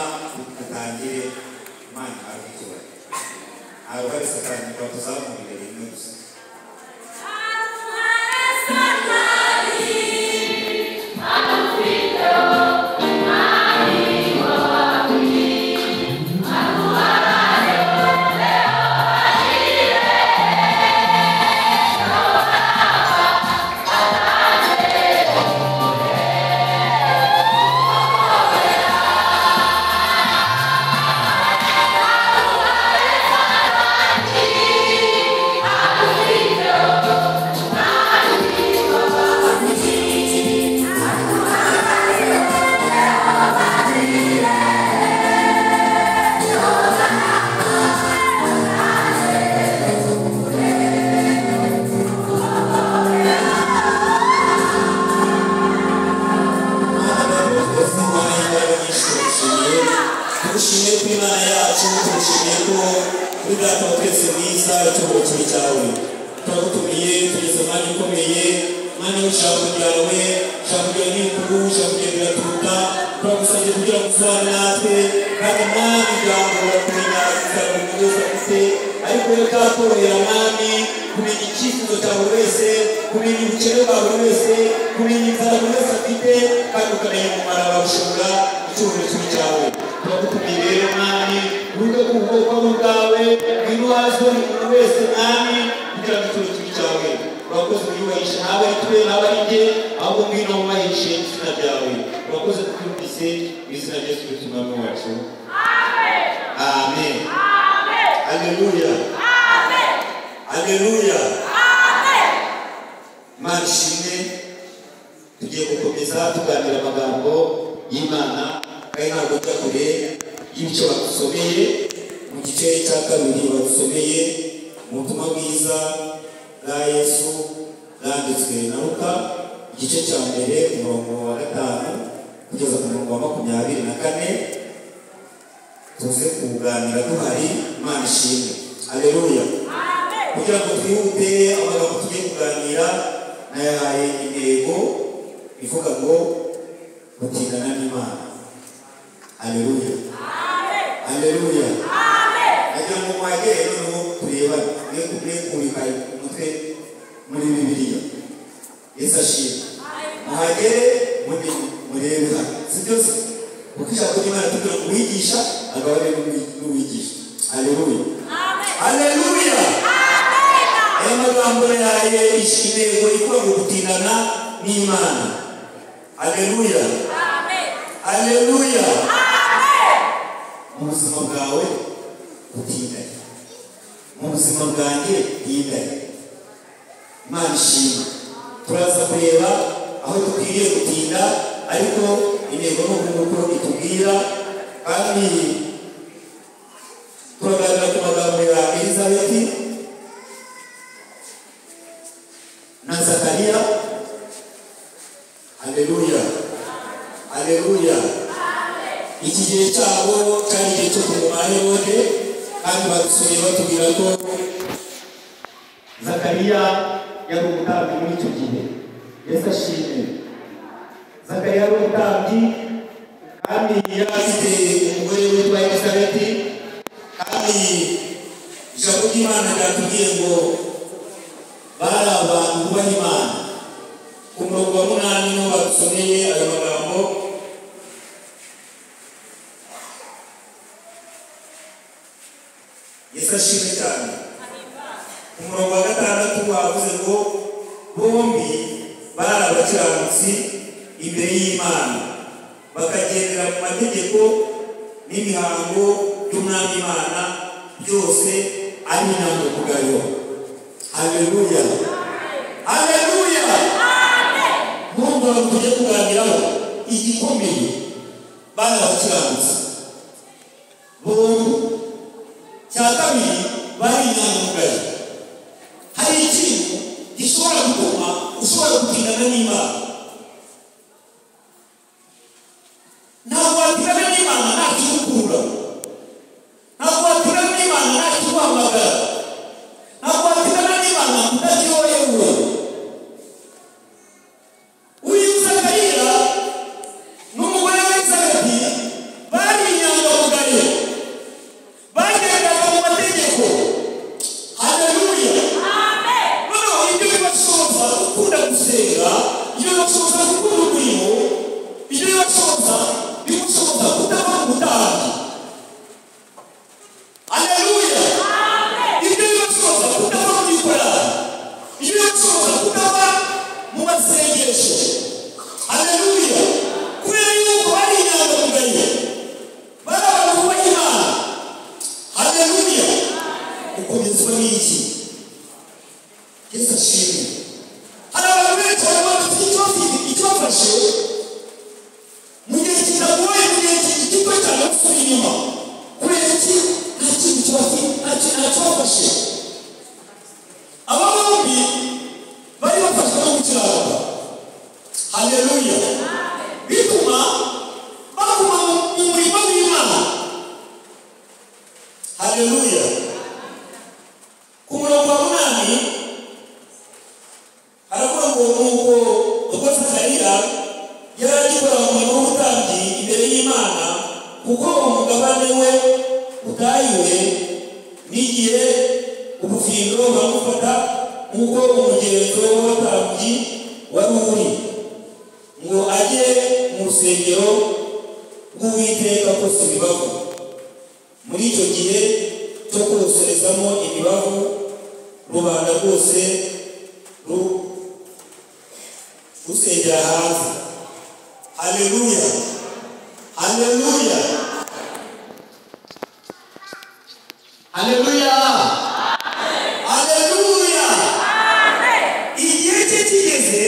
atangire Imana arabikora abo bari satani batuzamurira rimwe gusa Uyu Zakariya n'umugore we Zakariya bari ni iki? Yesu ashimwe. Hari abantu benshi bafite ikibafashe mu gihe kitagoye, mu gihe gito cyane gusubira inyuma. Kubera iki? Nta kintu kibafashe. Aba bombi bari bafashwe no gukiranuka. Haleluya. Bituma baguma mu murimo w'Imana. Haleluya. Ku murongo wa 8 haravuga ngo nuko ubwo Zakariya yari agikora umurimo w'ubutambyi imbere y'Imana, kuko umugabane we utayiwe n'igihe ubufindo bamufata nk'uko umugenzo w'abatambyi wari uri, ngo ajye mu rusengero rw'Uwiteka kosa imibavu. Muri icyo gihe cyo koserezamo imibavu, rubanda rwose rusengera hanze. Haleluya. Haleluya. Haleluya. Haleluya. Igihe cye kigeze,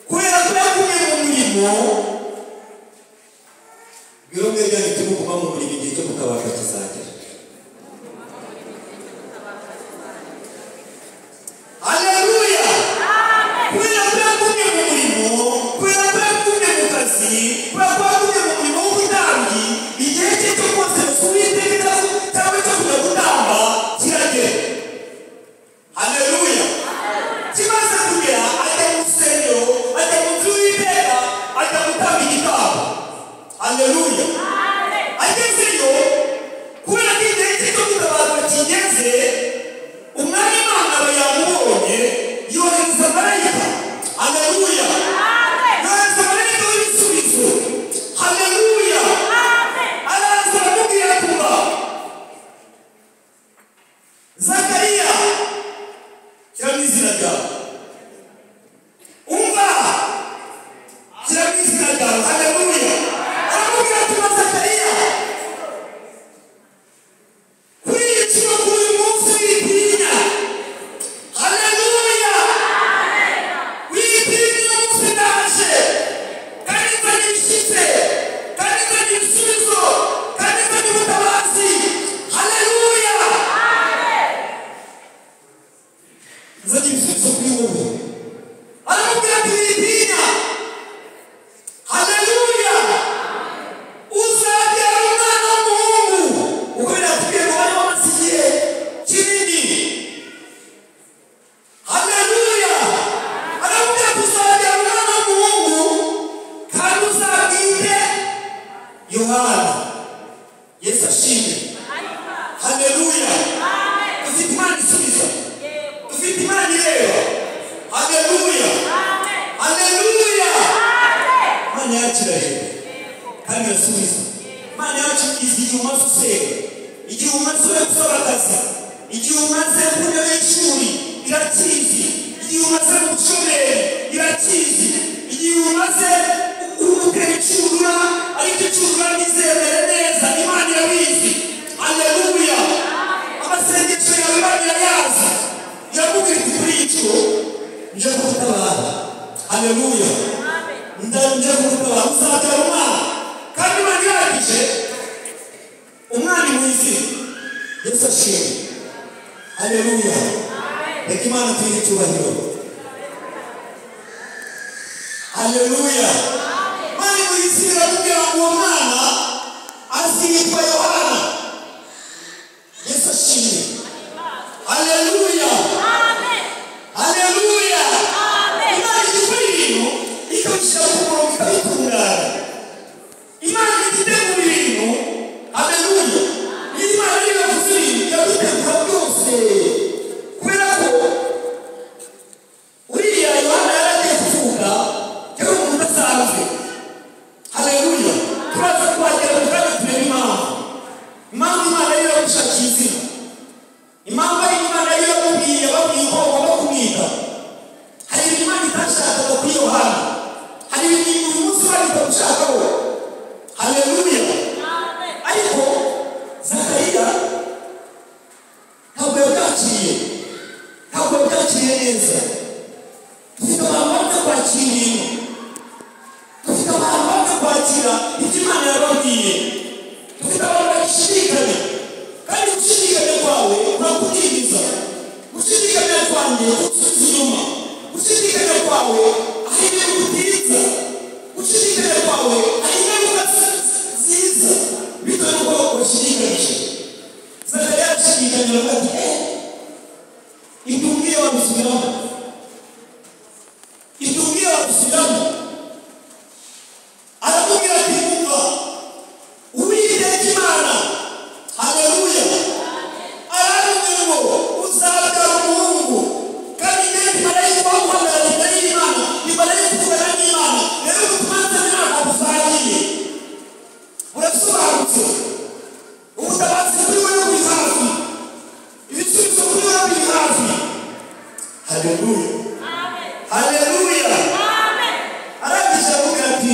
kubera ko yaguye mu murimo, birombe byari tuguma mu murimo, igihe cyo gutabarwa kizagera. Haleluya. Kubera ko yaguye mu murimo, kubera ko yaguye mu kazi, kubera ko yaguye mu murimo w'ubutambyi, igihe cye cyo kosereza Uwiteka cyangwa cyo kujya gutamba kiragera. Haleluya. Kimaze kugera, ajya mu rusengero, ajya mu nzu y'Uwiteka, ajya gutamba igitambo. Haleluya. Agezeyo, kubera ko igihe cye cyo gutabarwa kigeze, umwami Imana aba yamubonye, yohereza marayika. Haleluya. Yohereza marayika w'ibisubizo. Haleluya. Araza aramubwira kuba Zakariya, shyira mu izina ryawe. Umva, shyira mu izina ryawe. Haleluya. Aramubwira kuba Zakariya, kuri iyi nshuro, kuri uyu munsi witinya. Haleluya. Witinya umunsi ndaje, kandi nzanye ibishyitse, kandi nzanye ibisubizo, kandi nzanye ubutabazi. Haleluya. Nzanye ibisubizo kuri wowe. Aramubwira ati witinya. Haleluya. Uzabyara umwana w'umuhungu. Uko biratubwiye ngo bari bamaze igihe kinini. Haleluya. Aramubwira ati uzabyara umwana w'umuhungu, kandi uzamwite Yohana. Yesu ashimwe. Haleluya. Dufite Imana isubiza. Dufite Imana ireba. Haleluya. Haleluya. Imana yacu irahera kandi irasubiza. Imana yacu izi igihe umaze usenga, igihe umaze gusaba akazi, igihe umaze ku ntebe y'ishuri irakizi, igihe umaze mu bushomeri irakizi, igihe umaze ukera icurura ariko icurura ntizemere neza, Imana irabizi. Haleluya. Amasengesho yawe Imana irayazi. Iramubwira iti kuri iyi nshuro nje kugutabara. Haleluya. Nje kugutabara, uzabyara umwana, kandi Imana irahagije umwana imwizire. Yesu ashimwe. Haleluya. Reka Imana tuyire icyubahiro. Haleluya. Imana imwizire, aramubwira ngo uwo mwana azitwa Yohana. Yesu ashimwe. Haleluya. Haleluya. Imana igikora ibintu ikabishyira ku murongo, ikabitunganya. Imana igitegura ibintu. Haleluya. Imana niyo yavuze ibintu irabitegura byose, kubera ko uriya Yohana yari agiye kuvuga yari umuntu udasanzwe. Haleluya. Turazi bashidikanyije. Zakariya arashidikanya aravuga ati ibyo umbwiye wabisubiramo, ibyo umbwiye wabisubiramo. Aramubwira ati umva Uwiteka Imana, haleluya, aramubwira ngo uzabyara umuhungu kandi ndi marayika waguhagarara imbere y'Imana, ni marayika uvugana n'Imana. Rero utumanza ntabwo buzagiye urasobanutse. Ubutabazi kuri wowe buri hafi, ibisubizo kuri wowe biri hafi. Haleluya, haleluya. Arangije avuga ati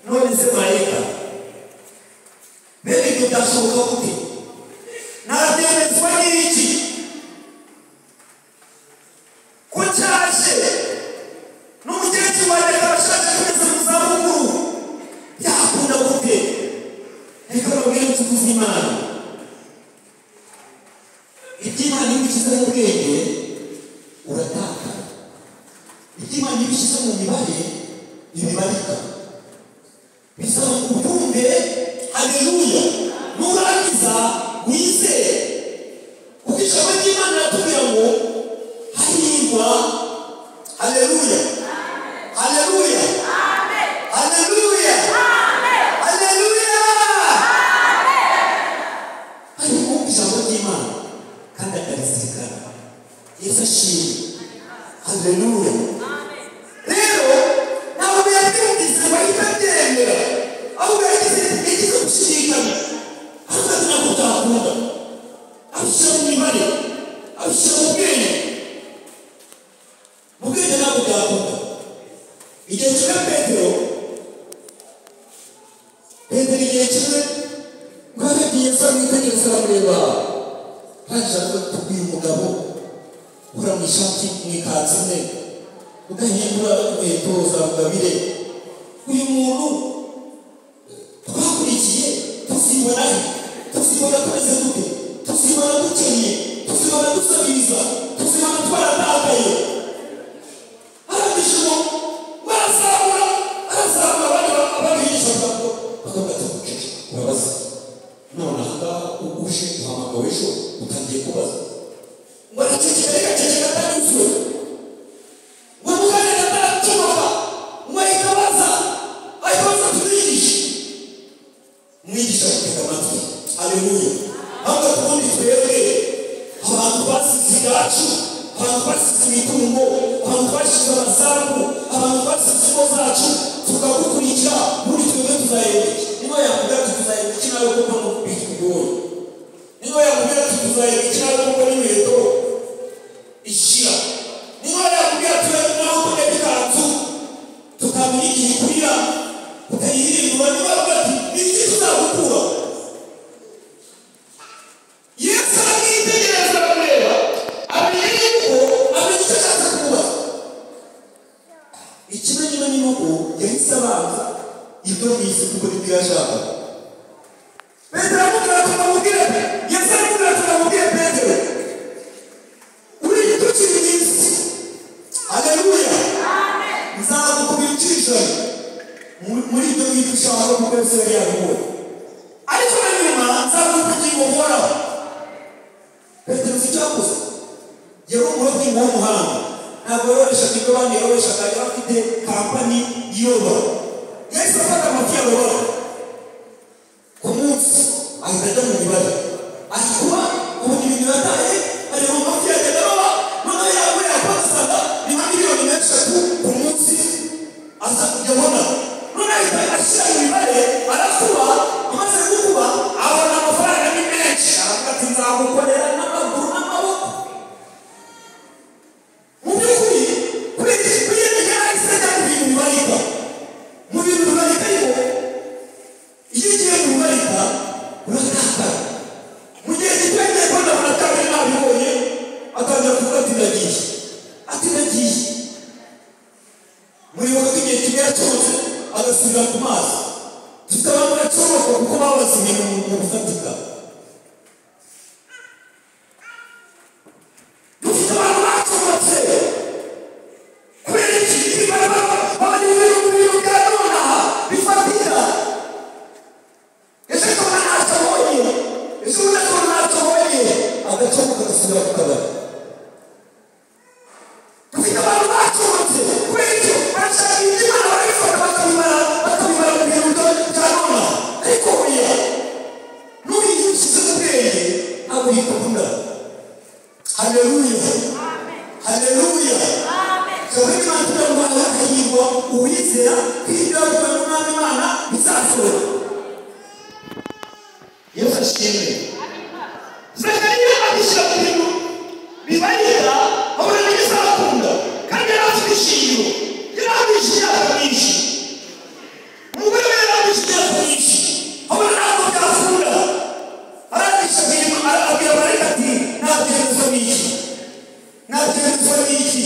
none se marayika mbere ibyo byashoboka gute? Nabyemezwa n'iki ko cyaje n'umugenzi wanjye akaba ashaje kugeza mu zabukuru, byakunda gute? Reka babwire inshuti z'Imana, iby'Imana iyo ubishyize mu bwenge uratakara, iby'Imana iyo ubishyize mu mibare ntibibarika. Bisaba ubyumve, haleluya, nurangiza wizere. Kuko ijambo ry'Imana riratubwira ngo hahirwa, haleluya, haleluya, haleluya, haleluya. Ariko ijambo ry'Imana kandi akarizirikana, Yesu ashimwe, haleluya. Rero ntabwo yabyumvise bahita byemera, ahubwo yagize gushidikanya, ariko ntabwo byakunda. Abishyira mu mibare, abishyira mu bwenge, mu bwenge ntabwo byakunda. Igihe kimwe Petero igihe kimwe ngo yagiye asa mwitegereza aramureba, hanyuma aravuga tubwiye umugabo ukora mu ishati mu ikanzu imwe udahindura inkweto za Mugabire, uyu muntu twakurikiye tuzibona he? Tuzibona tumeze dute? Tuzibona dukeye? Tuzibona dusabiriza? Tuzibona twaratakaye? Arangije ngo barazamura abandi bigisha bakavuga ati mucece urabaza none ahangaha uje uhamagawe ejo utangiye kubaza ngo araceceka reka ceceka atanyuzuye ngo mugane ataracomoka ngo ahita abaza tubigishe. Umwigisha gutega amatwi, haleluya. Ahubwo tubundi twebwe abantu basize ibyacu, abantu basize imitungo, abantu basize amasambu, abantu basize ingo zacu, tukagukurikira muri twebwe tuzayoboke. Niba yakubwira ati tuzayoboke nawe kuko mubika ibigoye, niba yakubwira ati tuzayoboke nawe kuko n'inkweto ishira, niba yakubwira ati nawe kuko ikanzu tukamenya igihe ikurira ukayihindura, niba avuga ati niki tuzagukura. Yesu aramwitegereza aramureba, amenya yuko amenya icyo ashaka kuba. Ikimenyimenya ni uko yahise abanza ibyo bize kuko nibyo yashaka. Petero aramubwira tukamubwira, Yesu aramubwira tukamubwira Petero, uri igitutsi n'isi, haleluya, nzagukubira incisha muri ibyo ngibyo ushaka kuko Yesu yari yabibonye, ariko na nyuma nzagukugira uhoraho. Petero si cyakoze, yari umurobyi w'umuhanga, ntabwo yororeshaga ibyo abandi yororeshaga, yari afite kampani iroba. Yahise afata amafi yaroba ku munsi ahita ajya mu mibare, arikuba ubundi ibintu yataye areba amafi yajyaga aroba, noneho yaguye yakoreshaga ni nka miliyoni eshatu ku munsi aza kujya abona. None ahita ashyira mu mibare arakuba, amaze gukuba abona amafaranga ni menshi, aravuga ati nzagukorera n'amaguru n'amaboko. Mu by'ukuri kuyegera ahise ajya mu bintu bibarika, mu bintu bibarika ariko iyo ugiye mu bibarika uratakara. bikunda. Haleluya, haleluya, kabiri mantura ngo akayirwa uwizera kwibyo n'umwami Imana bizasohora. Yesu ashimwe. Zakariya abishyira ku bintu bibarira abona n'ibizakunda kandi yari afite ishingiro, yari abishe imyaka myinshi, umugore we yari abishe imyaka myinshi, abona ntabwo byakunda. Arabisha ibintu abwira marayika ati ntabyemezo n'iki, ntabyemezo n'iki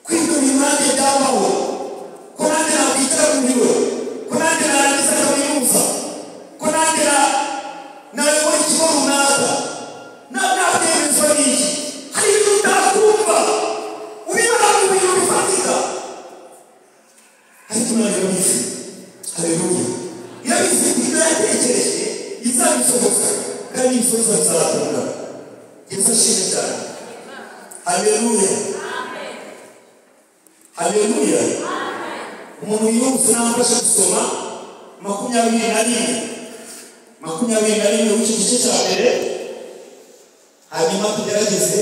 kwibyo bintu nanjye byabaho, ko nanjye nakwicara muri we, ko nanjye narangiza kaminuza, ko nanjye nayobora ikigo runaka, ntabyemezo n'iki. Hari ibintu utakumva ubibona mu bintu bifatika, ariko ntabwo bizi. Haleluya, irabizi ibyo yatekereje izabisohoza kandi ibisohoza bizatunga. Yesu ashimwe cyane. Haleluya, haleluya. Umuntu yumva namfasha gusoma 21 w'icyo gice cya mbere, hanyuma tugerageze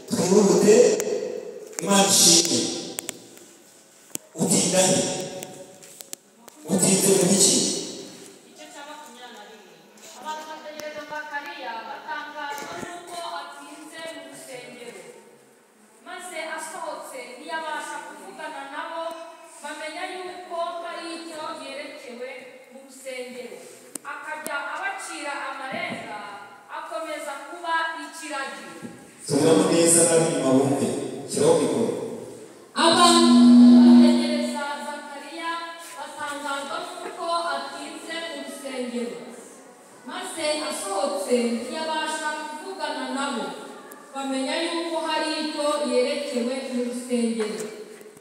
twihute. Imana ishimwe. Utindahe utinde mu iki? Igice cya 22. Abantu bategereza Zakariya batangazwa n'uko atinze mu rusengero, maze asohotse ntiyabasha kuvugana nabo. Bamenya yuko hari icyo yerekewe mu rusengero, akajya abacira amarenga, akomeza kuba ikiragi. Subiramo neza n'ab'inyuma bumve. Kiraho mikoro. Abantu bategereza Zakariya batangazwa n'uko atinze mu rusengero, maze asohotse ntiyabasha kuvugana nabo. Bamenya yuko hari icyo yerekewe mu rusengero,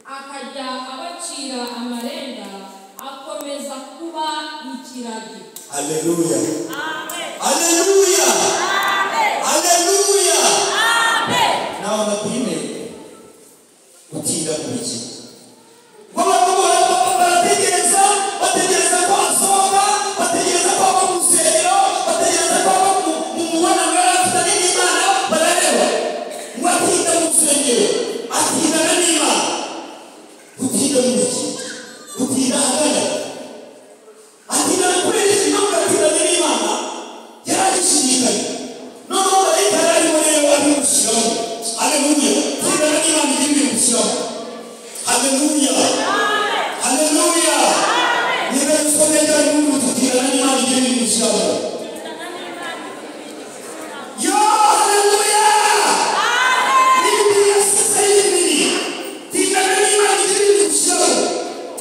akajya abacira amarenga, akomeza kuba ikiragi. Haleluya, Amen. haleluya, Amen. haleluya. Amen. Nawe nakwime utinda mu iki? Barategereza ko asohoka, bategereza ko ava mu rusengero, bategereza ko ava mu mubonano yari afitanye n'Imana. Barareba ngo atinda mu rusengero, atindana n'Imana. Utinda mu iki? Utinda ahagana, atindana kubera iki? Impamvu atindanye n'Imana yari agishidikanya, noneho marayika yari arimo rero abimushyiraho. Haleluya, atindana n'Imana igiye ibimushyiraho. Haleluya, haleluya. Niba usomye cyane n'ubu tutindana n'Imana igiye ibimushyiraho. Yo, haleluya. Bibiliya sasa y'ibiri tindana n'Imana igiye ibimushyiraho.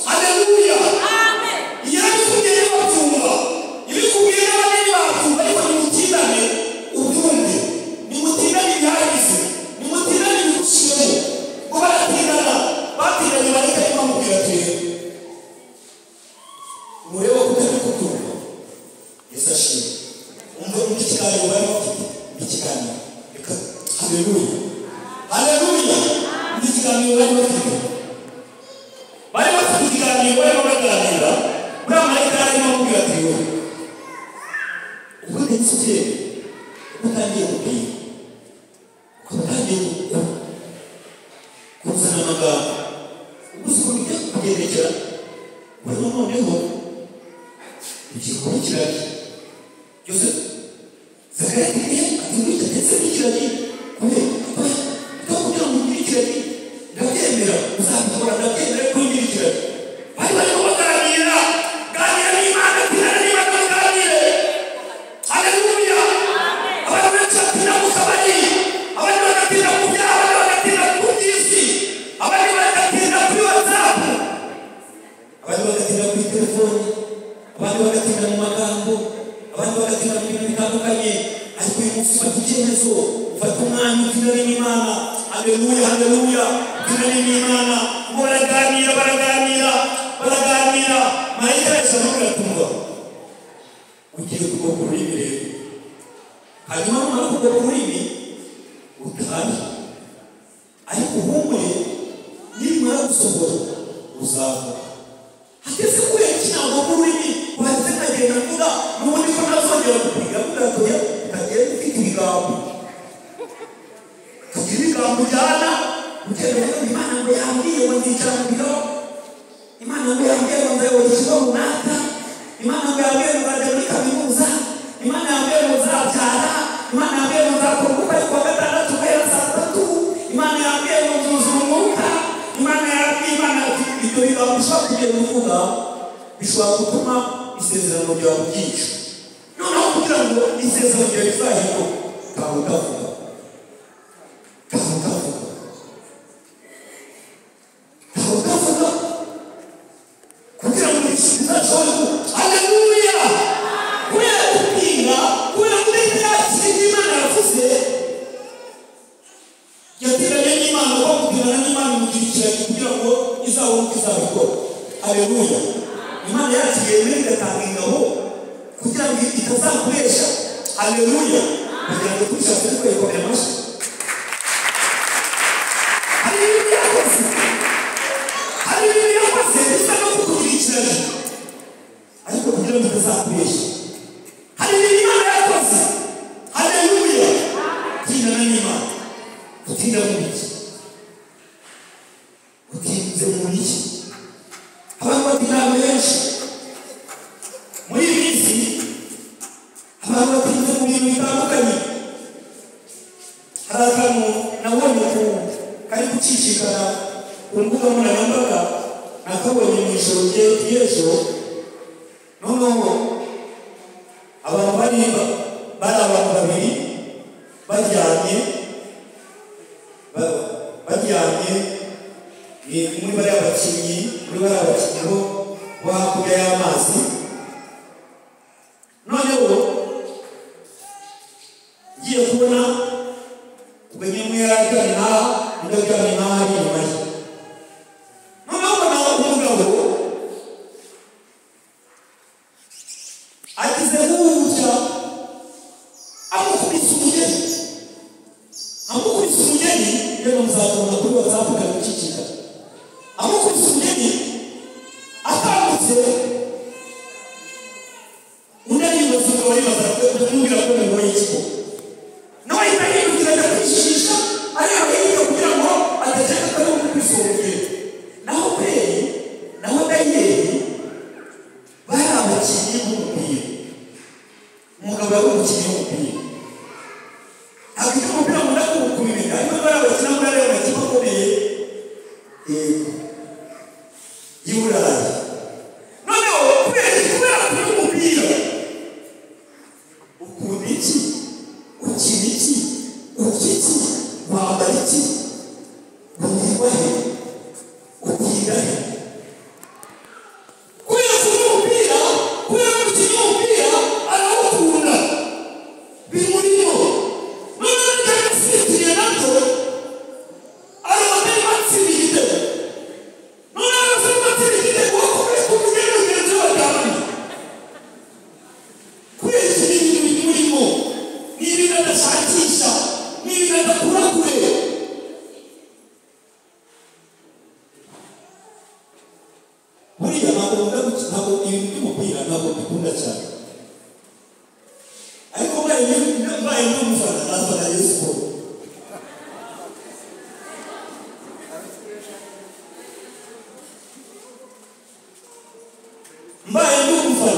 Haleluya. Yarabikubwiye babyumva, ibikubwiye n'abandi babyumva, ariko nimutindane ubyumve, nimutindane ibihagije, nimutindane ibigushyiraho. Ngo baratindana, batindanye marayika arimo amubwira ati mureba ko utari kubyumva. Yesu ashimwe. Umva ikiganiro bari bafite, ikiganiro. Haleluya, haleluya. Ikiganiro bari bafite, ikiganiro barimo baganira, buriya marayika arimo amubwira ati wowe ubwo ndetse ukeye utangiye kubwira, utangiye kuzana amagambo, uzi ko bijya kugendekera urimo noneho igikorwa kiragi. Byose Zakariya ati ndetse n'ikiragi kubera kugira ngo ugire ikiragi ndabyemera, uzabikora ndabyemera ko ugira ikiragi. Bari barimo baganira, ganira n'Imana, atinana n'Imana baganire. Haleluya. Abantu benshi batinda mu kabari, abandi bagatinda ku byaha, abandi bagatinda ku by'isi, abandi bagatinda kuri WhatsApp, abandi bagatinda kuri telefoni, abandi bagatinda mu magambo, abandi bagatinda mu bintu bitandukanye. Ariko uyu munsi ufata icyemezo, ufata umwanya utinane n'Imana. Haleluya, haleluya. Utinane n'Imana. Baraganira, marayika yahise amubwira ati umva ugiye kugwa ku rurimi rero, hanyuma numara kugwa ku rurimi utahe, ariko uhumure nimara gusohora uzavuga. Hageze kure kinango ku rurimi, uhageze kagenda mvuga n'ubundi ko ntazongera kupiga, mugatoya kagenda ufite ibigango kuvuga bishobora gutuma isezerano ryawe ryica. Noneho kugira ngo isezerano ryawe rizahinduke ntawe utavuga kugira ngo rizashobore haleluya kubera gupinga kubera muri byakiri n'Imana yavuze yatiranye n'Imana ko kutirana n'Imana mugirikira kugira ngo izawuke izabikora. Haleluya. Imana yacu yemeye igatanga ingabo kugira ngo itazakoresha. Haleluya. kugira ngo tubishatse twikorera amashyi. Hari ibintu yakoze bisa no kudukurikirana ariko kugira ngo itazakoresha. Hari ibintu Imana yakoze. Haleluya. Tindana n'Imana. Tutinda mu biki? Tutinze mu biki? Abantu batinda benshi muri iyi minsi, abantu batinze mu bintu bitandukanye. Hari akantu nabonye kari gucishikara ku mbuga nkoranyambaga, nakabonye mu ijoro ry'ejo. Noneho abantu bari abantu babiri baryamye muri bariya bakinnyi bo hakurya y'amazi. Noneho ngiye kubona ubwenye umwe yararyamye n'aha undi aryamye n'aha ari inyuma ye. Noneho mbona umugabo agize nk'uwuja amukubise umugeni rero muzabona kuri WhatsApp ukabicikika. Amukubise umugeni atambutse undi aribaza ngo aribaza kumubwira ko bigoye ikigo, nawe ahita yihutira ajya kwishisha areba hirya kugira ngo adakeka ko ari umukubise uwo mugeni. Naho Peri naho Dayeri bari abakinnyi b'umupira. Umugabo yari umukinnyi w'umupira, ntabwo ibyo umupira nkunda kubimenya ariko bari abakina muri ariya makipe akomeye y'i Burayi. Noneho kubera kuri umupira ukunda iki, ukina iki, urya iki, wambara iki, wumva he, utinda he. Kubera kuri umupira, kubera umukinnyi w'umupira arawukunda bimurimo. Noneho byagusitiriye nabyo abatari batsinda igitego. Noneho abatari batsinda igitego wakomeye ku mugeni mugenzi we baryamanye. Kubera iki ni ibintu bimurimo, ni ibintu adashakisha, ni ibintu adakura kure. Buriya ntabwo ibintu by'umupira ntabwo bikunda cyane, ariko mbaye n'umufana nafana Rayon Sports. Mbaye n'umufana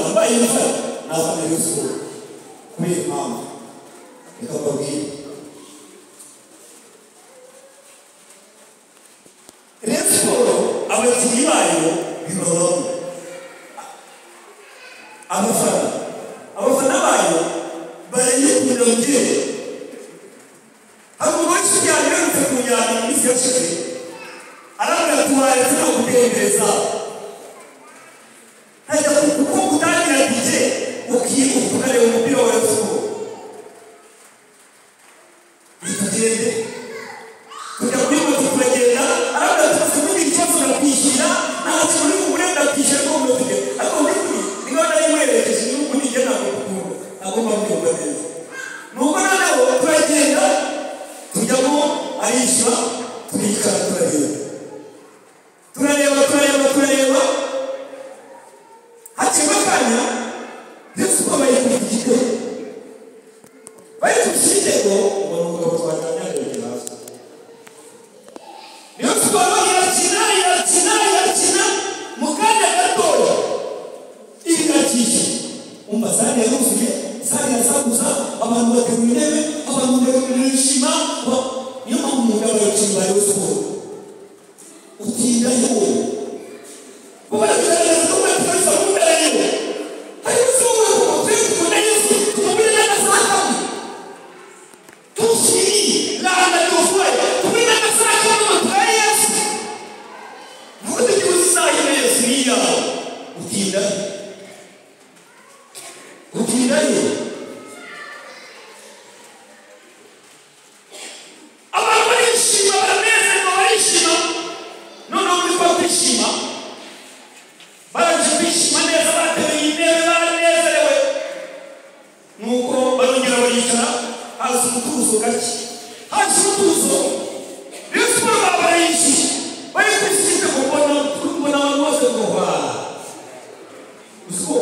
nafana Rayon Sports kubera impamvu reka mbabwire. Rayon Sports abakinnyi bayo bibabamo, abafana bayo barayikunda ngere. Hari umugore cyane yarutse ku njyana mu minsi yashize arambwira tubaye no gutembeza hajya kuko gutangira bije ukibuka ukareba umupira wa Rayon Sports. Tugende tujya kuri moto turagenda, arambwira tumaze kugira ikibazo nakwishyira ntabwo muri uburenda kwishyura ko mu tugende ariko niba nari mwerekeje n'ubu nige ntabwo dukunda agomba kubyumva neza. Nuko noneho turagenda tujyamo arishyura turikara turareba hakirwa akanya ndetse uko bayikubita igitego bayikubita igitego ubona umugabo twajyanye arebye hasi. Rayon Sports irakina mu kanya gatoya irakisha umva sare yaruzuye, sare yasakuza, abantu baterura intebe, abantu barishima. Niyo mpamvu umugabo yaciye Rayon Sports utinda yewe kubera nuko barongera baricara haza umutuzo gake haza umutuzo Yesu barayishyuye bari kwishyuye kubona abantu bose ngo uziko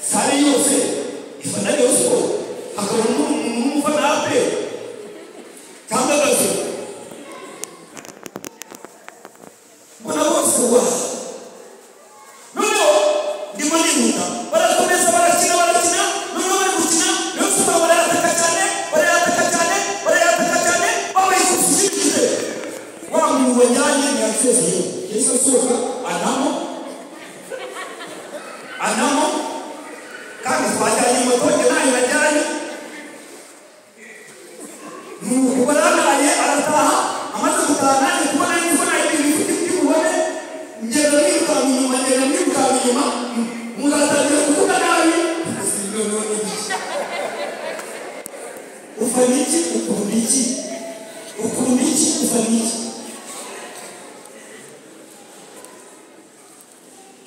sare yose ifana yose ko hakaba n'umufana ape cyangwa gato mbona bose noneho ndimo nihuta barakomeza barakina noneho bari gukina Yesu barayataka cyane babaye kuzishyize wa muntu wajyanye ntiyasezeye Yesu asohoka anamo kandi twajyanye moto nayo yajyanye nuko baranaye arataha amaze gutaha nanjye kubona ibintu by'ububone ngenda niruka inyuma muzatangira kuvuga nabi ufana iki ukunda iki ufana iki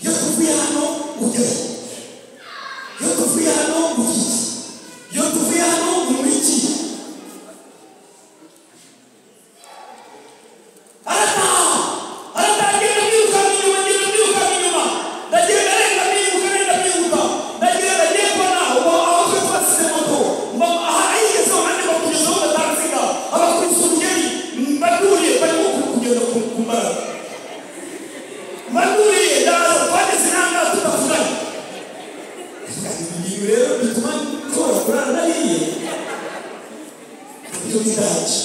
iyo tuvuye hano ugera iyo tuvuye hano ugiki iyo tuvuye hano umuriki aratagira mwiruka inyuma ndagenda renga mwiruka ndagenda mbona aho twe twasize moto ayigezeho nanjye bakugezeho batansiga abakuriza umugeni mbaduriye barimo kugenda ku mbaraga mbaduriye ndaza twageze nanga tutavuganye ibintu rero bituma nshobora kurara nariye ibyo bidaje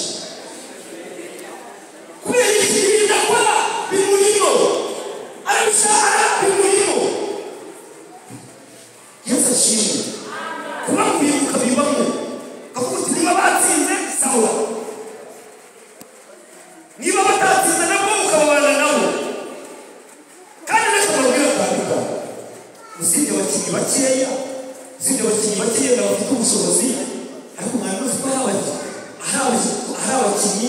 kubera iki ibintu ndakora bimurimo arabishaka bimurimo Yesu ashimwe kuba kwibuka bibamo kavuga uti niba batsinze sawa niba batatsinze nabo ukababana nabo kandi reka babwira kwandika usibye abakinnyi bakeya bafite ubushobozi ariko mwarimu uzi ko ari abakinnyi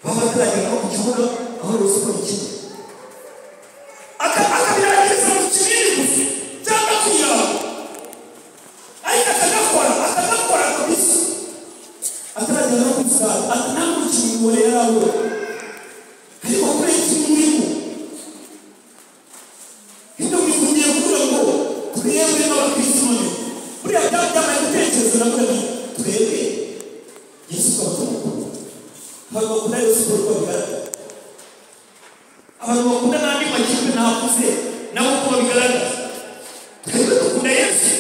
baba bataragera no ku kibuga aho rwose uko bikina akabirangiza mu kinini gusa cyangwa kwiraba ariko akagakora kabisa ataragera no ku musaruro nta n'umukinnyi ngo rero aho ariko kuri iki murimo ibyo mwikundiye kuvuga ngo twebwe n'abakristo none buriya byamaye gutekereza na buriya twebwe Yesu twabakunda abantu bakunda Yesu uko bigaragara abantu bakunda n'andi makipe ntavuze nabo uko bigaragara twebwe dukunda Yesu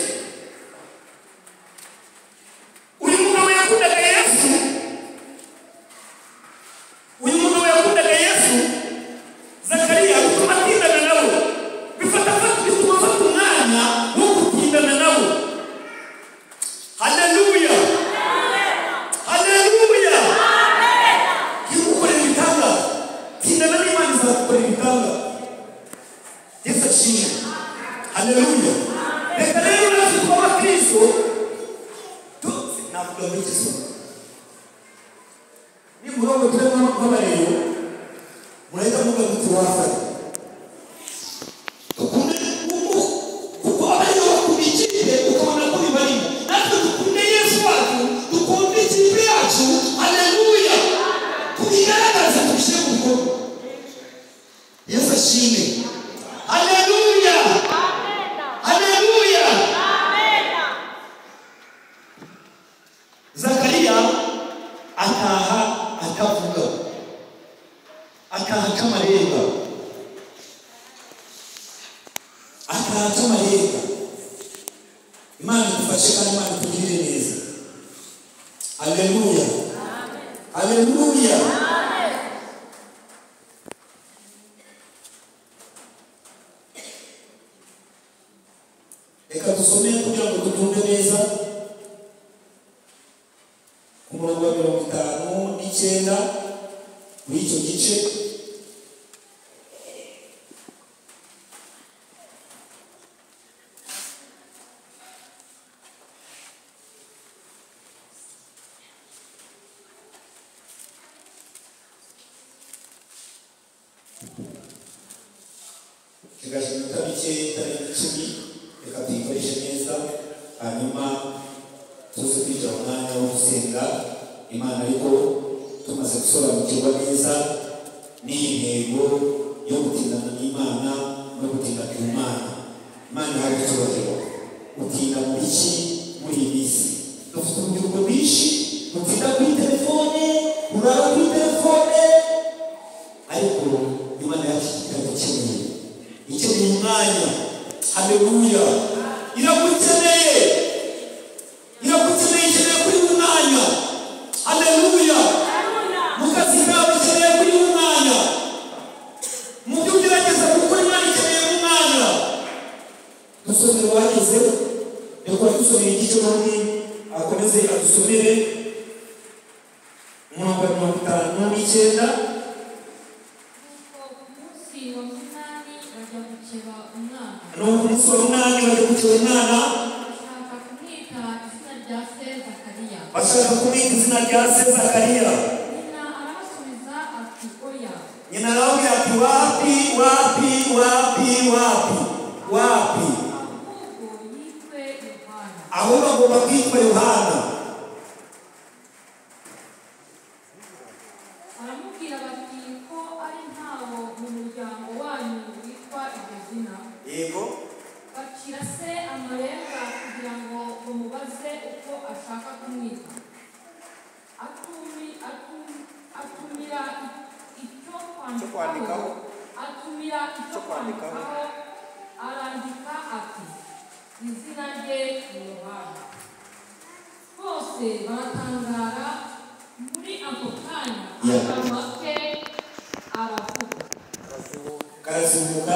uyu mugabo yakundaga Yesu Zakariya bituma atindana nabo bituma afata umwanya wo gutindana nabo haleluya yukorera ibitanga tindana n'Imana izagukorera ibitanga Yesu ashimwe haleluya reka rero natwe kuba abakristo navuga muri Yesu ni murongo turimo nk'abarero murahita muvuga muti wafata dukunde kuko abariyo bakunda ikipe ukabona ko bibarimo natwe dukunde Yesu wacu dukunde ikipe yacu haleluya tubigaragaza tubishyire mu bikorwa Yesu ashimwe haleluya Zakariya ataha atavuga ataha k'amarenga Imana idufashe kandi Imana itugirire neza haleluya reka dusome kugira ngo dutunge neza ku murongo wa 59 muri icyo gice kigaje mutabike tariki 10 reka tuyikoreshe neza hanyuma tuze kwicara umwanya wo gusenga Imana, ariko tumaze gusobanukirwa neza n'iyi ntego yo gutindana n'Imana no gutindana Imana. Imana ihabwe icyubahiro. Gutinda mu iki muri iyi minsi dufite urubyiruko rwinshi rutinda kuri telefone, urara kuri telefone, ariko Imana yacu iragukeneye, ikeneye umwanya. Haleluya! Iragukeneye, iragukeneye, ikeneye kuri uyu mwanya. Haleluya! mu kazi kawe ikeneye kuri uyu mwanya, mu byo ugerageza gukora Imana ikeneye mu mwanya. Dusomere wageze, reka dusomere igice n'undi akomeze adusomere umurongo wa 59. No umunsi wa munani bajya gukeba umwana, bashaka kumwita izina rya se Zakariya. Nyina arababwira ati wapi wapi wapi wapi wapi, ahubwo agomba kwitwa Yohana. aramubwira bati ko ari ntawo mu muryango wanyu witwa iryo zina. Yego. Bacira se amarenga kugira ngo bamubaze uko ashaka kumwita. Atumira icyo kwandikaho, arandika ati izina rye ni Yohana. Bose baratangara. Muri ako kanya akanwa ke aravuga, karazimuka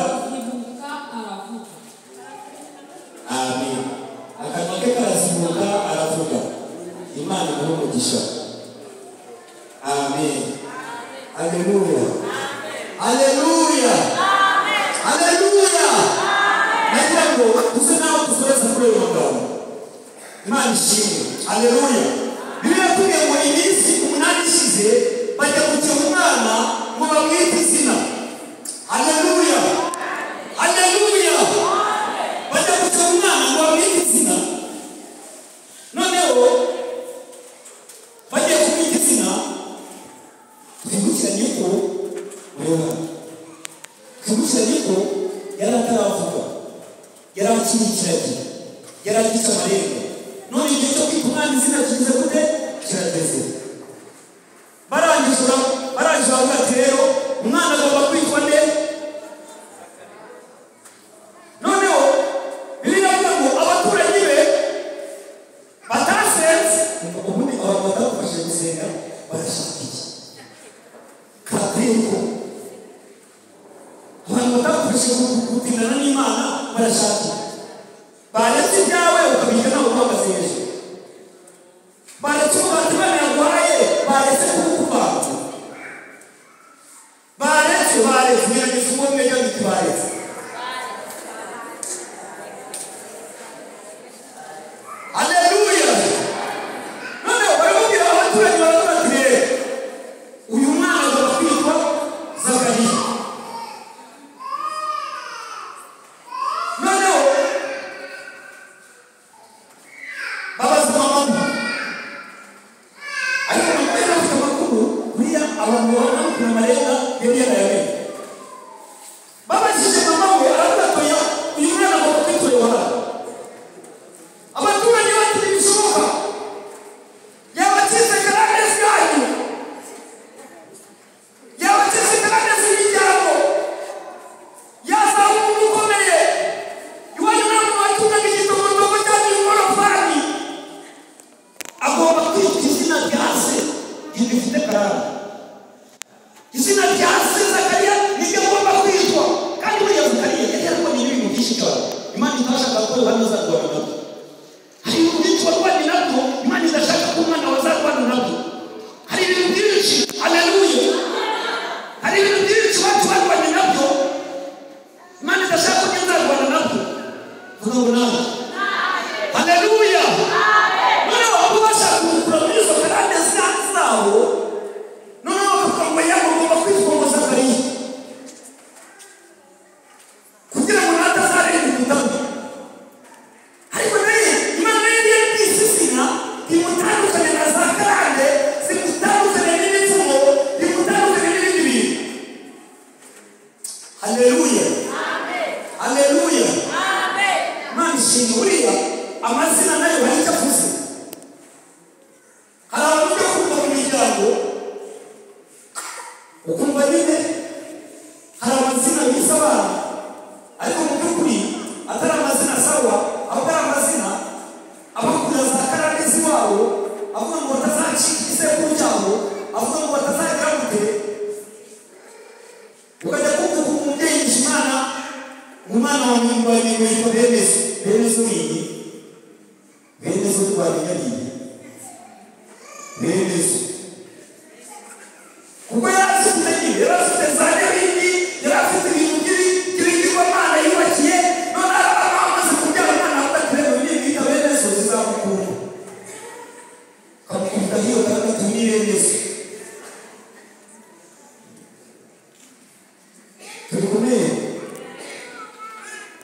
aravuga. Amen. Akanwa ke karazimuka aravuga. Imana imuhe umugisha. Amen. Haleluya. Haleluya. Haleluya. Nagira ngo tuze nawe dusoreze kuri uyu magambo. Imana ishimwe. Haleluya. Bibiliya tugiye ngo iminsi 8 ishize bajya gukeba umwana ngo bamwite izina. Haleluya. Haleluya. Bajya gukeba umwana ngo bamwite izina. Noneho bagiye kumwita izina, twibukiranye ko yari ataravuga, yari akirikiranye, yari agize amarenga. None igihe cyo kwita umwana izina kigize gute? Kirageze. Barangije bavuga ati rero umwana agomba kwitwa nde? Noneho Bibiliya ivuga ngo abaturanyi be batasenze, ubundi abantu batagufashe gusenga barashaka iki? Kateko abantu batagufashe gutindana n'Imana barashaka iki? Baretse ibyawe ukabika nawe uhagaze hejuru. Baretse umugati Imana yarwaye, baretse kukubanza. Baretse gerageza umwe mwejya wita baretse. Haleluya. Noneho baramubwira abaturanyi baravuga ati rero uyu mwana agomba kwitwa Zakariya. Noneho iwabo avuga ngo batazacika igisekuru cyabo, avuga ngo batazagira gute, ukajya kuvuga umubyeyi Imana, umwana wa nyumba yitwa Benezo iyi Benezo twamenya nini Benezo kuko yarafite nyine yarafite zane bindi yarafite ibintu by'ibigirwamana yubakiye, none abana bamaze kubyara umwana w'abaturage bindi bita Benezo zizamukunda kamukunda hiyo gatatu ni Benezo. Tulikumeye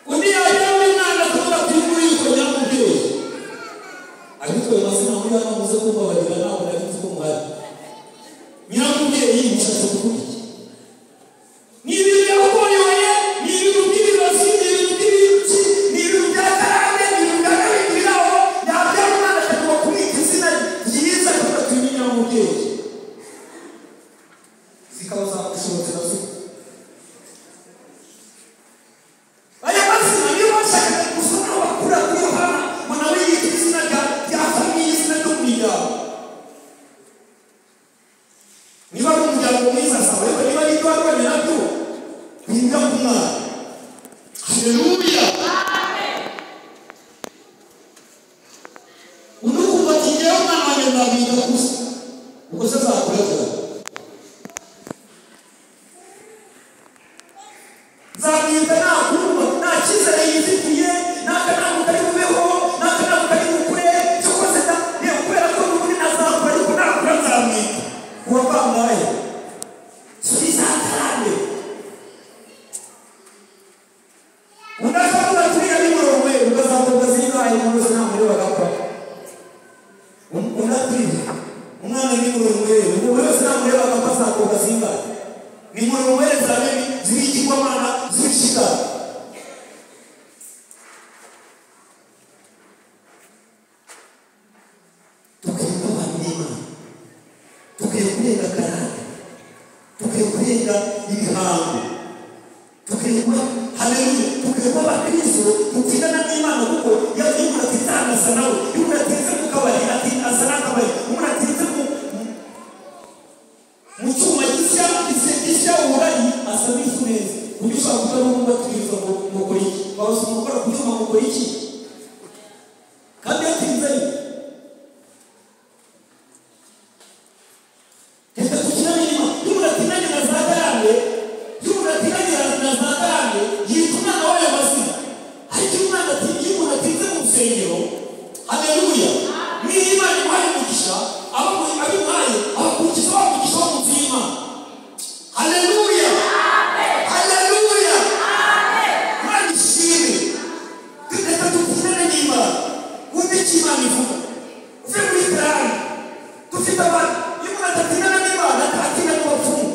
undi yajyaho umwana kuvuga ati muri yuko nyamubyeyi ariko mazina muri hano muze kumva bagira nawe nagitse ko muhari nyamubyeyi mushatse kuvuga iki? Ni ibintu byakoyoye, ni ibintu by'ibibazo, ni ibintu by'ibiki, ni ibintu bya karande, ni ibintu bya kabigiraho yabyara umwana akagomba kumwita izina ryiza kuko atuye nyamubyeyi zikaba zakushobotse nazo. Niba ari umuryango mwiza sawa, ariko niba ari ibyo warwanya nabyo biga ku mwana. Haleluya, amen. Unukumva ati ngewe umwana wanjye nzamwita gusa ubwo se azakureka nzamwita nakumva nta cyizere yifitiye, nta kanama kari bubeho, nta kanama kari bukure, cyokose yewe kubera ko n'ubundi nazakura ariko nakura nzamwita uwavambaye sizakarande. Unashobora kuria ni murongo wewe ukazavuga zingaye mu buzima muri bagapfa. Unatiri umwana ni murongo wewe ubwo wese namure bagapfa sakoga zingaye. Ni murongo wewe zabeni zibikirwa mana zibishika. Tukikuba ndima. Tukikurenga karande. Tukikurenga ibihango. Tukikuba haleluya. Tukikuba bakristo tutigana n'Imana kuko yavuga ati tangasa nawe yumura tinze mukabari ati asana kabari umura tinze mu cyuma gisya urari asabifu neza unyusa kutaro mu batwiza ngo kuri bawusa mukora kucyuma ngo kuri iki kandi yatinze Kesta kuchina nima yumura tinanye na zakarande yumura tinanye na zakarande yituma na wale mazina hajuma na yumura tinze mu nsengero. Haleluya, ni imani mwari mugisha abimuhaye abakukiza bamugisha wo mutima. Haleluya, amen. Haleluya, amen. Mwari shime kuteka tukutana nima kumbe chimani ivuga uve muri karani tufite abantu yumura tatinana n'Imana tatina mu bapfumu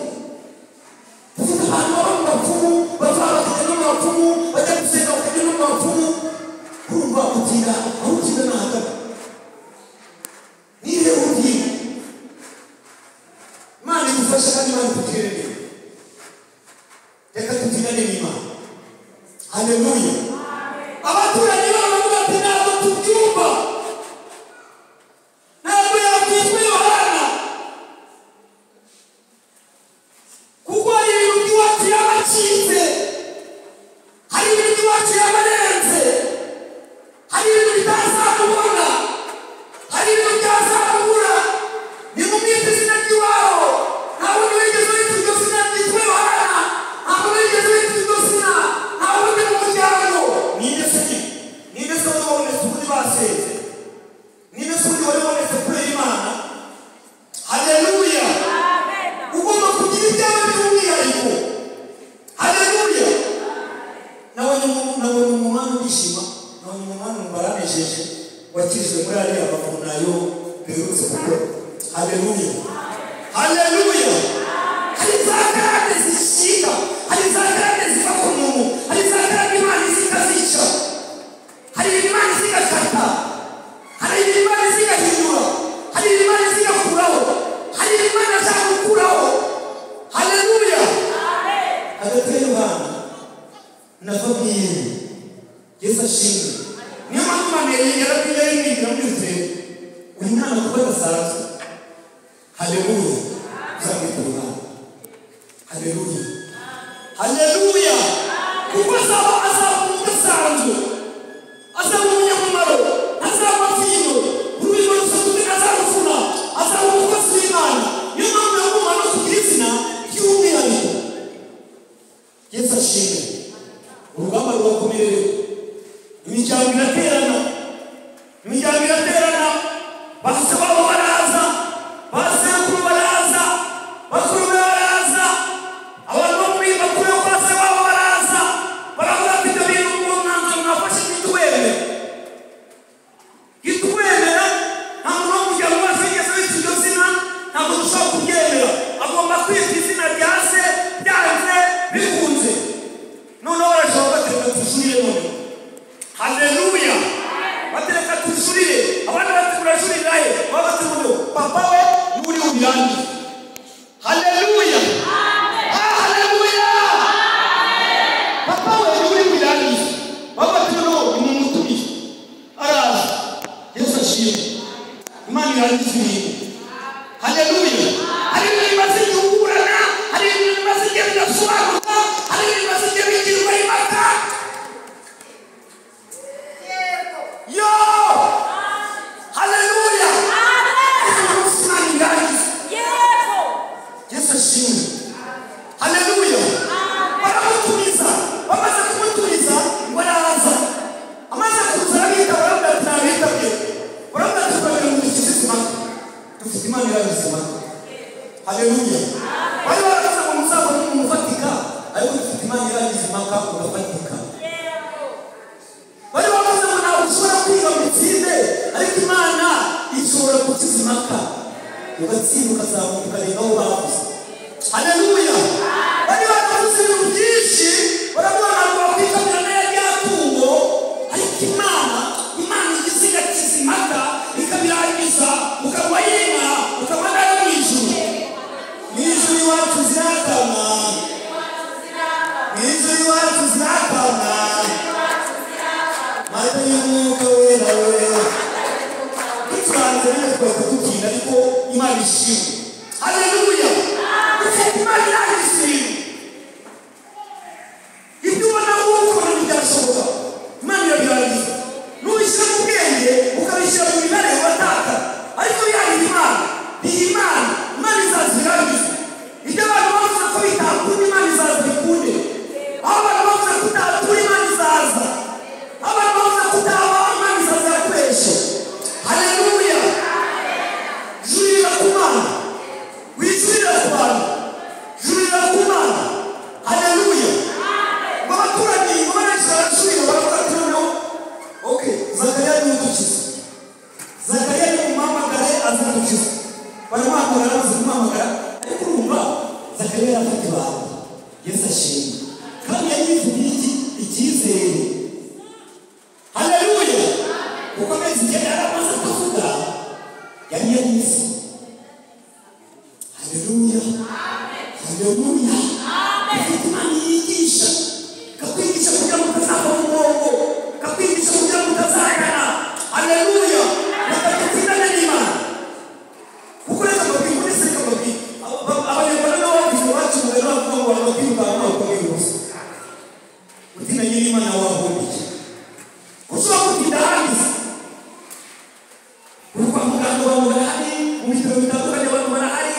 tufite abantu baba mu bapfumu bava bakajya mu bapfumu bajya gusenga bakajya mu bapfumu kumva kutinda aho utinda nahagana nihe undi Imana idufasha kandi Imana itugirire reka tutinane n'Imana. Haleluya, abaturanyi baravuga ati ntabwo tubyumva ntabwo yakwitwa Yohana kuko hari ibintu by'iwacu yabacitse, hari ibintu by'iwacu yabarenze, hari ibintu bitazamubona, hari ibintu byazamubura. Ni mu mwita izina ry'iwabo ntabwo wigeze wita iryo zina ryitwa Yohana, ntabwo wigeze wita iryo zina, ntabwo uri mu muryango. Ninde se wari wabonetse ubundi basenze? Ninde se wari wabonetse kubera Imana? Haleluya, amen. Ugomba kugira ibyawe by'umwihariko. Haleluya, nabonye umwana wishima, nabonye umwana mbaranejeje wakirijwe muri ariya mavuno nayo duherutse gukora. Haleluya, haleluya. Hari zakarande zishika, hari zakarande ziva ku muntu, hari zakarande Imana zikazica, hari Imana zigakata, hari Imana zigahindura, hari Imana zigakuraho, hari Imana zagukuraho. Haleluya, amen. Agateye Yohana na Fabien Yesu ashimwe. Niyo mpamvu Imana yarabwiye muri Petero uyu ashimwe. Imana irangiza ibintu. Haleluya. Hari ibintu bimaze guhurana, hari ibintu bimaze bidasobanuka, hari ibintu bimaze bigirwa impaka. Yo! Haleluya. Imana irangiza. Yesu ashimwe. Haleluya. Baramutumiza, bamaze kumutumiza ngo araza. Amaze kuza arabita baramutabye. Baramutabye mu kizima. Dufite Imana irangiza. Haleluya. Bari baraza mu musaba n'umufatika, ariko dufite Imana irangiza impaka ugafatika. Bari baraza ngo nawe ushobora kwiga mu tsinde, ariko Imana ishobora gukiza impaka. Ugatsinda ukazamuka ukarenga aho bavuze. Haleluya. Bari baravuze ibintu byinshi, barabona ngo bakwitabira n'yatungo, ariko Imana igisiga kizimaka ikabirangiza ukaba yinka ukaba nayo mu ijuru. Mu ijuru iwacu zirakama, mu ijuru iwacu zirakama, mata y'umwuka wera we. Turanze rero twakatubwira ariko Imana ishimwe. Haleluya. Imana irangiza ibyo ubona ukora ntibyashoboka. Imana irabirangiza. Nubishyira mu bwenge ukabishyira mu mibare ubataka, ariko yari Imana izazirangiza. Ibyo abantu bavuze ko bitakunda Imana izaza bikunde. Aho abantu bavuze ko utatura Imana izaza. Aho abantu bavuze ko utaba Imana izaza yakoresha. Haleluya. Jurira ku Mana. Wijurira ku bantu. Jurira ku Mana. Haleluya. Abaturage babarisha barashurira baravuga ati noneho okay, Zakariya ni umukiza. Zakariya ni umuhamagare azamukiza. Baramuhamagara bamaze kumuhamagara, ariko urumva Zakariya yarafata ibanga. Yesu ashimwe. Kandi yayifitiye icyizere. Haleluya. Kuko amezi icyenda yaramaze kuvuga yari yabizi. Haleluya. Haleluya. Imana yigisha. Kakwigisha kugira ngo utazava mu murongo. Kakwigisha kugira ngo utazagana. Haleluya. Bakakutindana n'Imana. Kuko reka mbabwira muri seka mbabwira. Abanyarwanda nabo bavuze iwacu umugani bavuga ngo bababwira ubwanwa bakubwira ubusa. Utinanye n'Imana wabonye iki? Ushobora kutinda hanze. Uri kwa muganga abantu barahari, mu bitaro bitandukanye abantu barahari,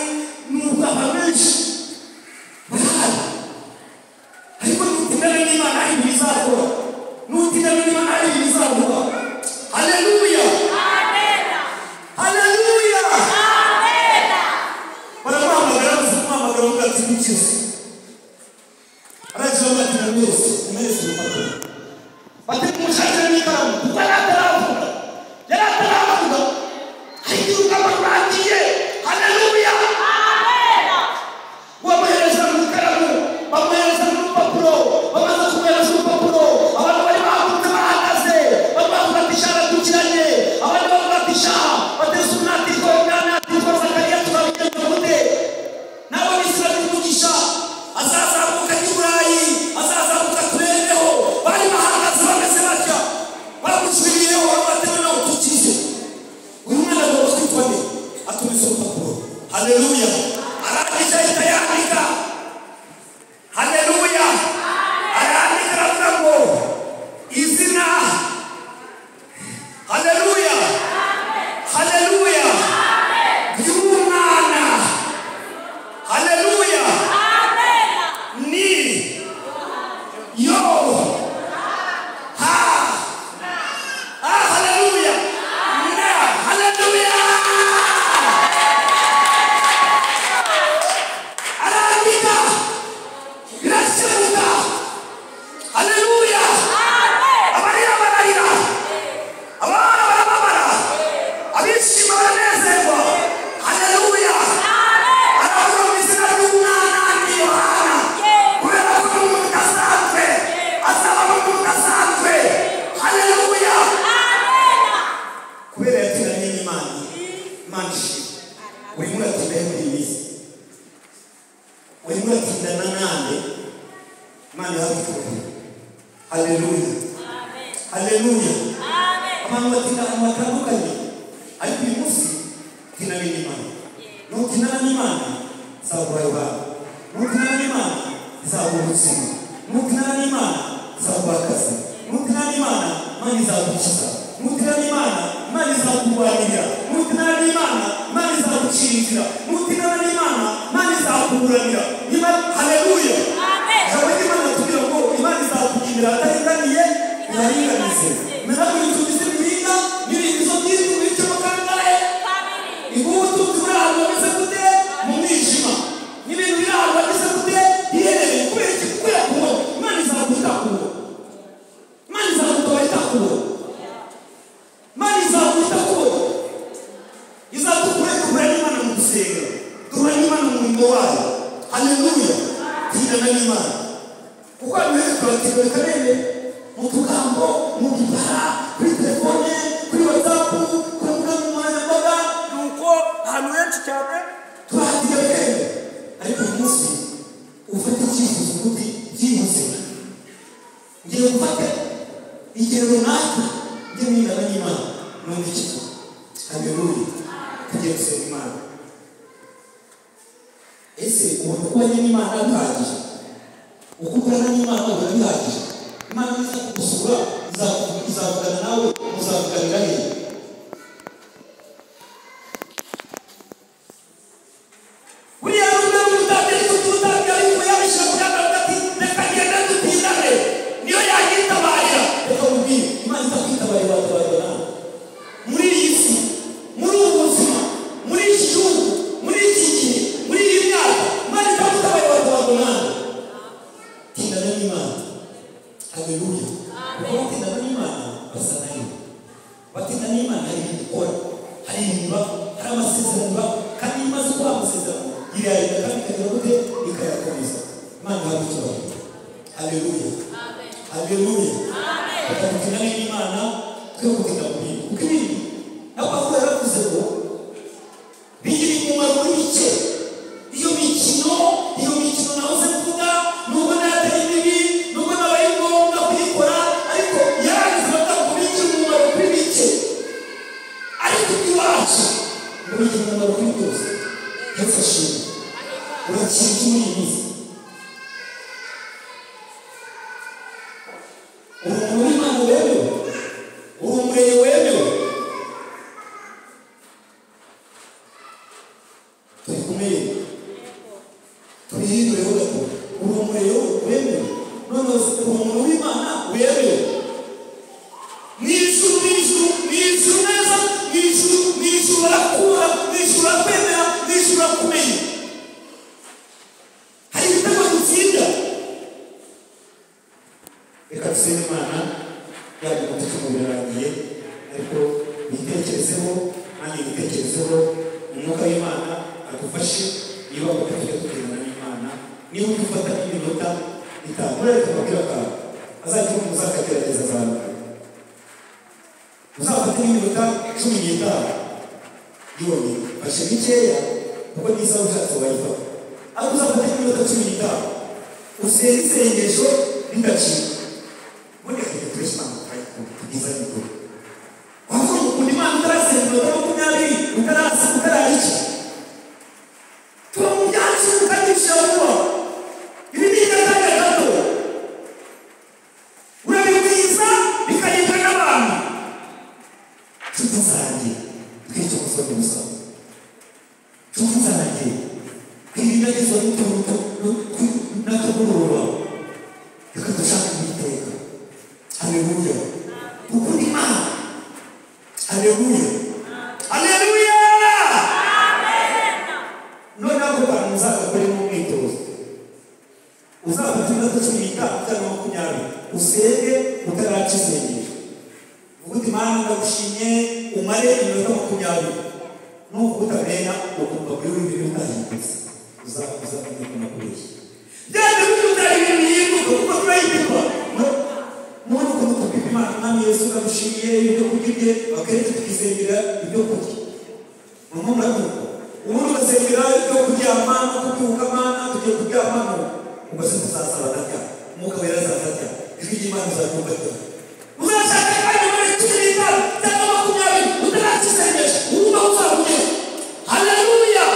n'ubwaba benshi barahari. Ariko nutindana n'Imana hari ibintu bizakora. Nutindana n'Imana hari ibintu bizakora. Haleluya. Haleluya. Baramuhamagara baramuhamagara ngo ati mukize. Araje bati na mwese umeze urupapuro. Bati mushaka n'ikaramu kuko ataravuga. Yarataravuga. Ariko ukabarangiye. Haleluya. Bamuhereza mu ikaramu, bamuhereza mu rupapuro, bamaze kumuhereza urupapuro, abantu bari bahagurutse bahagaze, bavuga ati ishara dukiranye, abandi bavuga ati shaha, bateze umwati tw'umwana, twitwa Zakariya turabigenza gute? Nabo bisira by'umugisha, azazamuka i Burayi, azazamuka turebeho, bari bahagaze bameze batya, bamusubiriyeho batewe nawe tukize. Uyu mwana agomba kwitwa nde? Atumiza urupapuro. Haleluya. Arangije ahita yandika. Haleluya. Arandika aravuga ngo izina. Haleluya. Haleluya. Ry'umwana. Haleluya. Ni yo ha haleluya. Na haleluya. Arandika. Birashoboka. Haleluya. Amarira bararira. Abana barababara. Abishima baranezerwa. Haleluya. Aravuga mu izina ry'umwana ni Yohana. Kubera ko umuntu udasanzwe azaba umuntu udasanzwe. Haleluya. Kubera yatiranye n'Imana. Imana ishimwe. Uri muri atubere muri iyi minsi. Uri muri atindana nande. Imana yahabikora. Haleluya. Haleluya. Abantu batinda ahantu hatandukanye. zaguha Yohana. Nutinana n'Imana izaguha ubuzima. Nutinana n'Imana izaguha akazi. Nutinana n'Imana Imana izagukiza. Nutinana n'Imana Imana izakurwanirira. Nutinana n'Imana Imana izagucira inzira. Nutinana n'Imana Imana izakuburanira. Haleluya. Ijambo ry'Imana tugira ngo Imana izakugirira ataringaniye inaringanize. Ntabwo inzuzi z'imiringa n'ibintu by'inzu bicamo kangahe ingutu turi ahantu hameze gute mu mwijima n'ibintu biri ahantu hameze gute biherereye kubera iki kubera kubona Imana izagutakura. Imana izagutabara itakura. Imana izagutakura izatukure tukura n'Imana mu gusenga tukura n'Imana mu murimo wayo. Haleluya. Tigana n'Imana kuko ameze turategura kanene mu tugambo mu gipara kuri telefone kuri WhatsApp ku mbuga nkoranyambaga nuko ahantu henshi cyane turahatiga bikende. Ariko uyu munsi ufite icyifuzo ubundi byihuse ngiye gufata igihe runaka njye mwingana n'Imana numva ikigo. Haleluya. tugiye gusenga Imana. Ese ubona ko wajya n'Imana bihagije? Uko ukorana n'Imana ubona bihagije? Imana iza kugusura izavugana nawe muzavuganira he? Buriya rumwe n'ubutabera tututabira ariko yabishyira ku yagana ati reka ngenda dutindane niyo yagitabarira. Reka mubwire Imana izakwitabarira watabarira nawe muri iyi si muri ubu buzima muri iki gihugu muri iki gihe muri iyi myaka Imana izakwitabarira watabarira nawe. Tindana n'Imana. Haleluya. Batindana n'Imana basa nayo. Batindana n'Imana hari ibintu ikora, hari ibintu hari amasezerano kandi imaze kuba amasezerano irayenda kandi ikagira gute ikayakomeza. Imana ihabwe icyubahiro. Haleluya. Haleluya. Batindana n'Imana twe kugira ngo kuko ibintu ntabwo aho yaravuze ngo bigira umumaro muri bike. Iyo mikino nahoze mvuga nubwo natari bibi nubwo nabaye ngombwa kuyikora ariko yarangiza batavuga bigira umumaro kuri bike. Ariko iwacu ngo bigira umumaro kuri byose. Yafashe urakintu muri iyi minsi umuntu w'Imana wemewe urumureye wemewe turi kumeye tubihindureho gato urumureye wemewe none umuntu w'Imana wemewe n'ijuru neza n'ijuru barakura n'ijuru barakwemera n'ijuru barakumenya. Hari ibitego dutsinda. Reka dusenge Imana yaje kuducunga birarangiye ariko bitekerezeho nanjye bitekerezeho umwuka w'Imana adufashe niba tujya tugendana n'Imana niba udufata n'iminota itanu murareka amabwira kawe azajya umuntu uzakagerageza abantu uzafata n'iminota 15 yonyine fashe bikeya kuko niza ushatse wayifata ariko uzafata n'iminota 15 usenge isengesho ridacika mujye kugira tugiza n'ukuri wavuga ukundi Imana utarasenga iminota 20 utarariki tuba mu byacu ukagisha vuba ibi ni igatanga gato urabibwiza bikagirwa n'abantu. Nshuti zanjye twica umusoro gusa. Nshuti zanjye twirindagizwa n'utuntu n'utugororwa reka dushaka Uwiteka. Haleluya. Ukunda Imana. Haleluya. Haleluya. None ako bantu muzagakore mu mwitozo uzafata iminota 15 cyangwa 20 usenge utaraca isengesho uvuga uti Imana ndagushimye umare iminota 20 nuko utamenya ukumva buri wese bitahindutse uzafite kunakoresha byane bitari ibintu yibuka kuko turayibikwa umuntu ukuntu tupima Imana Mwami Yesu ndagushimiye ibyo kurya akenshi tukisengera ibyo kurya mama muraduka umuntu ugasengera ibyo kuryama no kubyuka Mana tugiye kuryama ubase tuzasaba ndajya umwuka wera azajya ijwi ry'Imana uzabyumva ryo uzashaka kandi muri 15 cyangwa 20 utarakisengesha uba uzabugeza. Haleluya.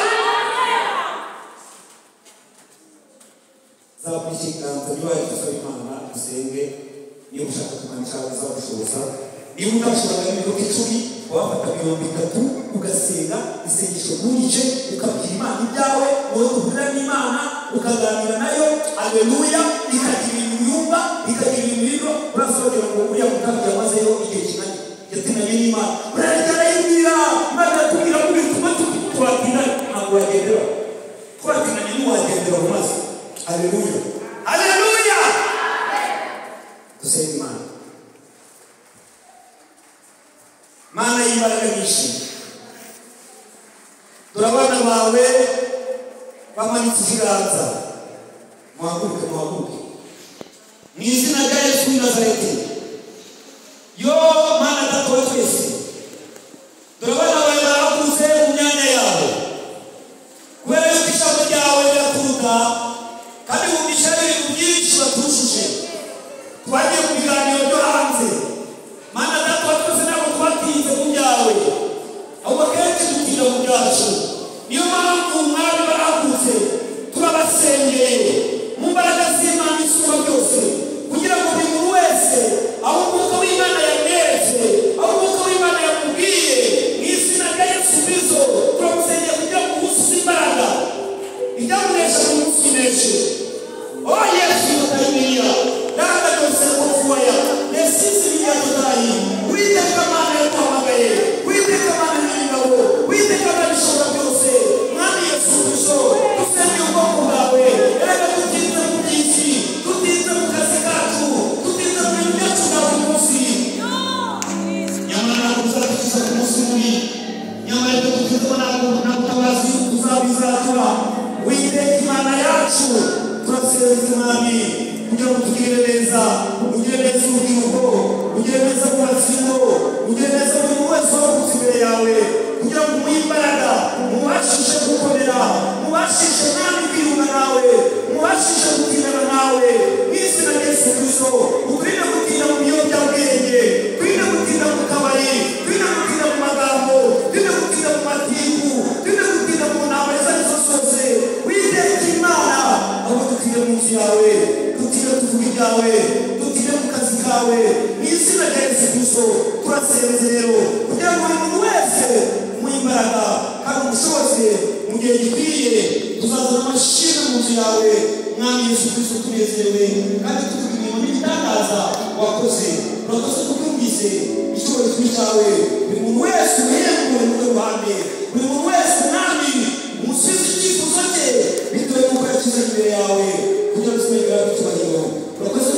gusoza niba utashoboraga iminota 10 wafata 30 ugasenga isengesho nkurije ukabwira Imana ibyawe wowe uhurira n'Imana ukaganira nayo haleluya ikagira ibintu yumva ikagira ibintu biro urasohora ngo uriya mutambyi yamazeyo igihe kinani yatinanye n'Imana urarya yibwira Imana tubwira muri tubatina ntabwo yagendera twatinanye n'uwagendera mu mazi haleluya haleluya tuseme Imana Mana y'imbaraga nyinshi turabana bawe bamanitse ikiganza muhaguruke mu izina rya Yesu w'i Nazareti yo Mana data wa twese turabana bawe barakuze mu myanya yawe kubera yuko ijambo ryawe rirakuruta kandi wumvisha ibintu byinshi batushuje twagiye mu biganiro byo hanze Mana data wa twese ntabwo twatinze mu byawe ahubwo kenshi dutinda mu byacu niyo mpamvu mwari barakuze turabasengeye mu mbaraga z'Imana isumba byose kugira ngo buri muntu wese aho umwuka w'Imana yamweretse aho umwuka w'Imana yamubwiye mu izina rya Yesu Kristo turamusengeye kugira ngo umunsi imbaraga ijyamunesha mu munsi w'ineshe oh Yesu yotayimenya nanga byose kufuaya nesisi y'atutayi witeka Mana yatamagaye witeka Mana y'ingabo witeka Mana ishobora byose mwami Yesu Kristo dusenge ubwoko bwawe reka tutinze mu byinshi tutinze mu kazi kacu tutinze mu bintu byacu bwa buri munsi nyamara tuzadukiza ku munsi mubi nyamara tutinze ntabwo tutabazi tuzabizatura witeka Imana yacu turasenze mwami kugira ngo tugire neza ugire neza urubyiruko ugire neza mu bazimu ugire neza buri wese wabutse imbere yawe kugira ngo umuhe imbaraga mubashishe gukorera mubashishe mwami kwiyunga nawe mubashishe gutinana nawe mu izina rya Yesu Kristo ukwiriye gutinda mu biyobyabwenge ukwiriye gutinda mu kabari ukwiriye gutinda mu magambo ukwiriye gutinda mu matiku ukwiriye gutinda mu nama izo arizo zose witeka Imana aho dutinde mu nzu yawe dutinde tuvuga ibyawe dutinde mu kazi kawe mu izina rya Yesu Kristo turasenze rero kugira ngo buri muntu wese umuhe imbaraga kandi umushoboze mu gihe gikwiye tuzazana amashimwe mu nzu yawe mwami Yesu Kristo tunezerewe kandi tuvuga imirimo n'ibitangaza wakoze urakoze kubyumvise icyubahiro kuri cyawe buri muntu wese uhembwe mu ruhande buri muntu wese mwami umusizi icyifuzo cye bitewe n'uko yakize imbere yawe kugira ngo usigaye icyubahiro urakoze